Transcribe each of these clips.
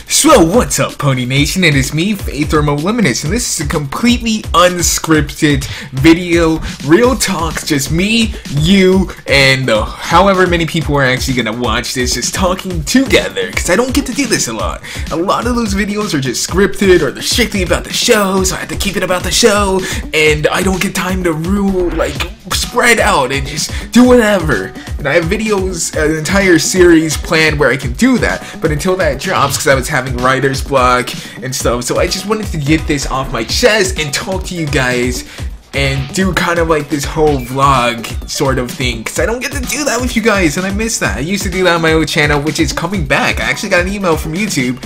So what's up, Pony Nation? It is me, Faith Thermoluminous, and this is a completely unscripted video, real talk, just me, you, and however many people are actually gonna watch this, just talking together, because I don't get to do this a lot. A lot of those videos are just scripted, or they're strictly about the show, so I have to keep it about the show, and I don't get time to spread out and just do whatever. And I have videos, an entire series planned where I can do that, but until that drops, because I was having writer's block and stuff, so I just wanted to get this off my chest and talk to you guys and do kind of like this whole vlog sort of thing, because I don't get to do that with you guys, and I miss that. I used to do that on my old channel, which is coming back. I actually got an email from YouTube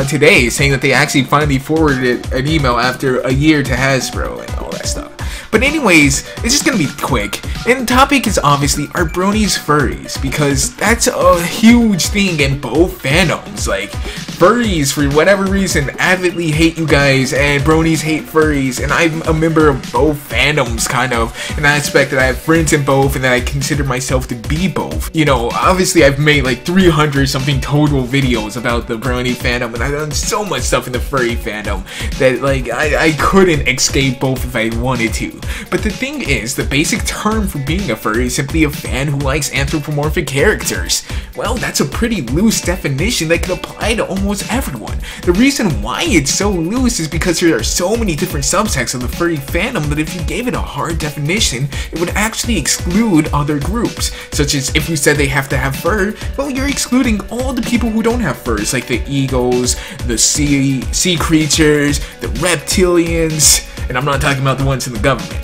today saying that they actually finally forwarded an email after a year to Hasbro and all that stuff. But anyways, it's just gonna be quick, and the topic is obviously our Bronies Furries, because that's a huge thing in both fandoms. Like, furries, for whatever reason, avidly hate you guys, and Bronies hate furries, and I'm a member of both fandoms, kind of, in that aspect that I have friends in both, and that I consider myself to be both. You know, obviously I've made like 300 something total videos about the Brony fandom, and I've done so much stuff in the furry fandom that like I couldn't escape both if I wanted to. But the thing is, the basic term for being a furry is simply a fan who likes anthropomorphic characters. Well, that's a pretty loose definition that can apply to almost everyone. The reason why it's so loose is because there are so many different subsects of the furry fandom that if you gave it a hard definition, it would actually exclude other groups. Such as if you said they have to have fur, well, you're excluding all the people who don't have furs, like the eagles, the sea creatures, the reptilians, and I'm not talking about the ones in the government.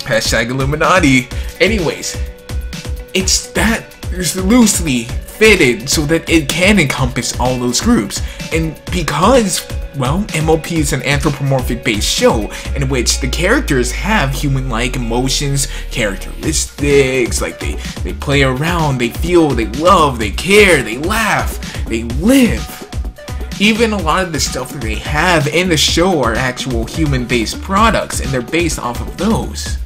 Hashtag Illuminati. Anyways, it's that loosely fitted so that it can encompass all those groups. And because, well, MLP is an anthropomorphic based show in which the characters have human-like emotions, characteristics, like they play around, they feel, they love, they care, they laugh, they live. Even a lot of the stuff that they have in the show are actual human-based products, and they're based off of those.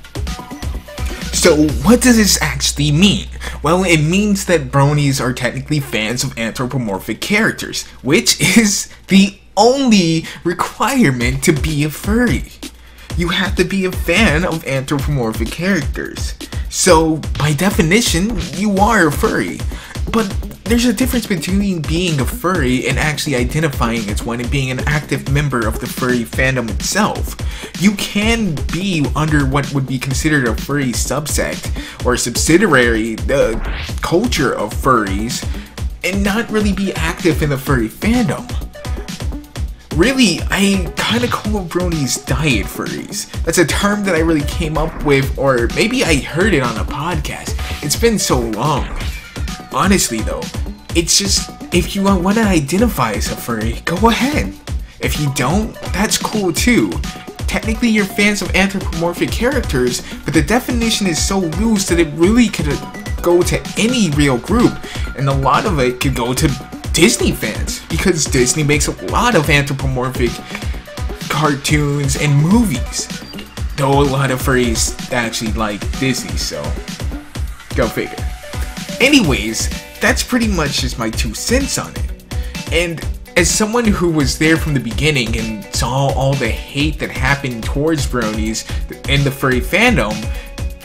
So what does this actually mean? Well, it means that Bronies are technically fans of anthropomorphic characters, which is the only requirement to be a furry. You have to be a fan of anthropomorphic characters. So, by definition, you are a furry. But there's a difference between being a furry and actually identifying as one and being an active member of the furry fandom itself. You can be under what would be considered a furry subsect or subsidiary, the culture of furries, and not really be active in the furry fandom. Really, I kind of call Bronies diet furries. That's a term that I really came up with, or maybe I heard it on a podcast. It's been so long. Honestly though, it's just, if you want to identify as a furry, go ahead. If you don't, that's cool too. Technically you're fans of anthropomorphic characters, but the definition is so loose that it really could go to any real group, and a lot of it could go to Disney fans, because Disney makes a lot of anthropomorphic cartoons and movies. Though a lot of furries actually like Disney, so go figure. Anyways, that's pretty much just my 2 cents on it. And as someone who was there from the beginning and saw all the hate that happened towards Bronies in the furry fandom,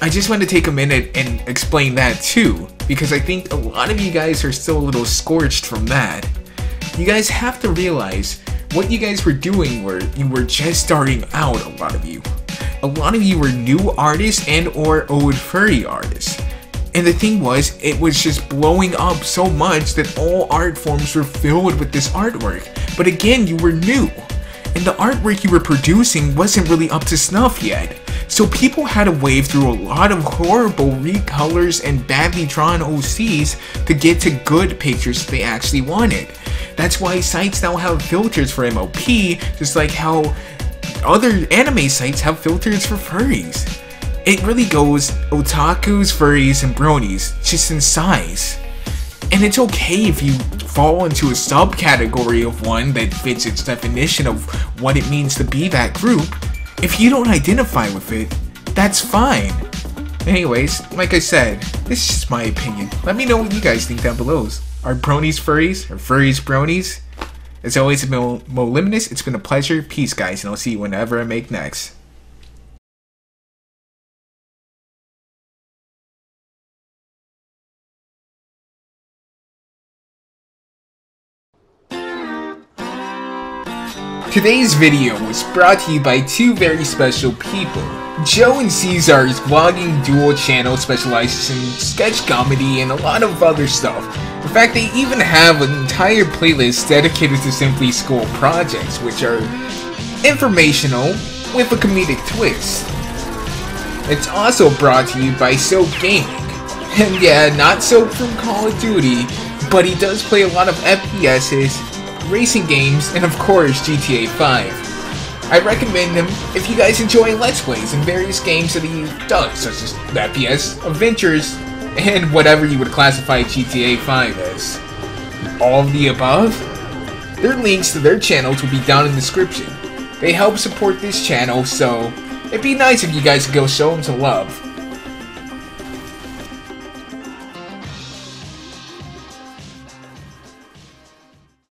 I just want to take a minute and explain that too, because I think a lot of you guys are still a little scorched from that. You guys have to realize what you guys were doing were you were just starting out, a lot of you. A lot of you were new artists and or old furry artists. And the thing was, it was just blowing up so much that all art forms were filled with this artwork. But again, you were new, and the artwork you were producing wasn't really up to snuff yet. So people had to wade through a lot of horrible recolors and badly drawn OCs to get to good pictures they actually wanted. That's why sites now have filters for MLP, just like how other anime sites have filters for furries. It really goes otakus, furries, and bronies, just in size. And it's okay if you fall into a subcategory of one that fits its definition of what it means to be that group. If you don't identify with it, that's fine. Anyways, like I said, This is just my opinion. Let me know what you guys think down below. Are Bronies Furries? Or Furries Bronies? As always, it's been Moliminous. It's been a pleasure. Peace, guys, and I'll see you whenever I make next. Today's video was brought to you by two very special people. Joe and Caesar's vlogging dual channel specializes in sketch comedy and a lot of other stuff. In fact, they even have an entire playlist dedicated to Simply School projects, which are informational with a comedic twist. It's also brought to you by Soap Gaming. And yeah, not Soap from Call of Duty, but he does play a lot of FPSs, racing games, and of course GTA 5. I recommend him if you guys enjoy Let's Plays and various games that he does, such as FPS, Adventures, and whatever you would classify GTA 5 as. All of the above? Their links to their channels will be down in the description. They help support this channel, so it'd be nice if you guys could go show them some love.